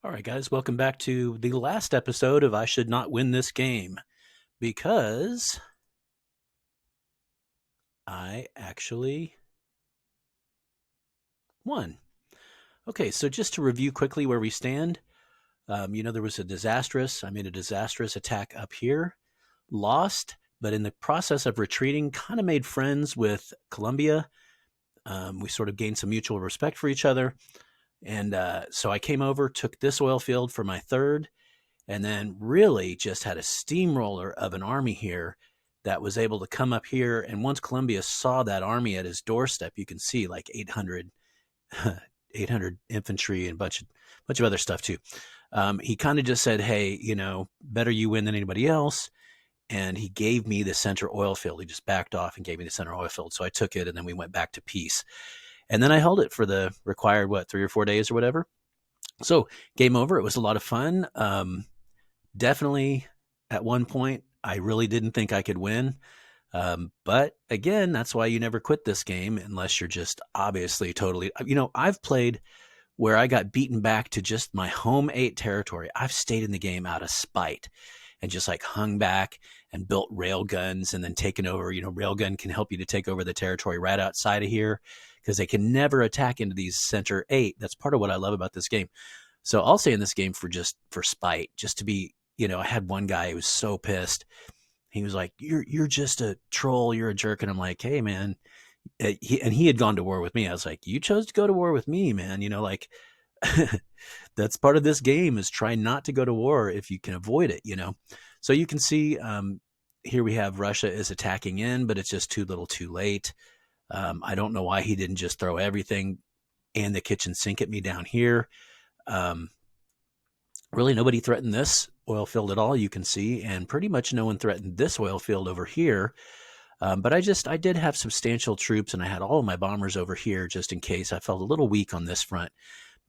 All right, guys, welcome back to the last episode of I Should Not Win This Game because I actually won. Okay, so just to review quickly where we stand, there was I made a disastrous attack up here, lost, but in the process of retreating, kind of made friends with Colombia. We sort of gained some mutual respect for each other. And so I came over, took this oil field for my third, and then really just had a steamroller of an army here that was able to come up here. And once Columbia saw that army at his doorstep, you can see like 800 infantry and bunch of other stuff too. He kind of just said, "Hey, better you win than anybody else." And he gave me the center oil field. He just backed off and gave me the center oil field. So I took it, and then we went back to peace. And then I held it for the required 3 or 4 days or whatever. So game over. It was a lot of fun. Definitely at one point, I really didn't think I could win. But again, that's why you never quit this game unless you're just obviously totally. I've played where I got beaten back to just my home 8 territory. I've stayed in the game out of spite and just like hung back and built rail guns and then taken over. Railgun can help you to take over the territory right outside of here because they can never attack into these center 8. That's part of what I love about this game. So I'll say in this game for spite, just to be, I had one guy who was so pissed. He was like, "You're just a troll. You're a jerk." And I'm like, "Hey, man." He had gone to war with me. I was like, "You chose to go to war with me, man." That's part of this game is try not to go to war if you can avoid it. So you can see here we have Russia is attacking in, but it's just too little too late. I don't know why he didn't just throw everything and the kitchen sink at me down here. Um, really nobody threatened this oil field at all, you can see, and pretty much no one threatened this oil field over here. But I did have substantial troops, and I had all of my bombers over here just in case. I felt a little weak on this front.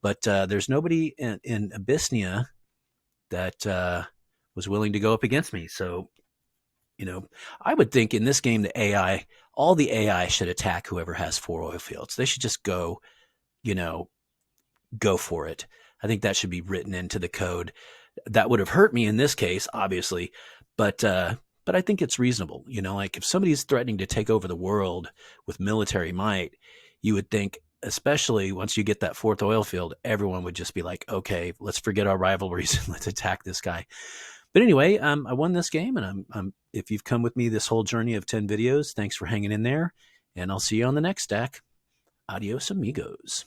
But there's nobody in Abyssinia that was willing to go up against me. So, I would think in this game, all the AI should attack whoever has 4 oil fields. They should just you know, go for it. I think that should be written into the code. That would have hurt me in this case, obviously, but I think it's reasonable. Like if somebody's threatening to take over the world with military might, you would think, especially once you get that 4th oil field, everyone would just be like, "Okay, let's forget our rivalries and let's attack this guy." But anyway, I won this game, and I'm if you've come with me this whole journey of 10 videos, thanks for hanging in there, and I'll see you on the next stack. Adios, amigos.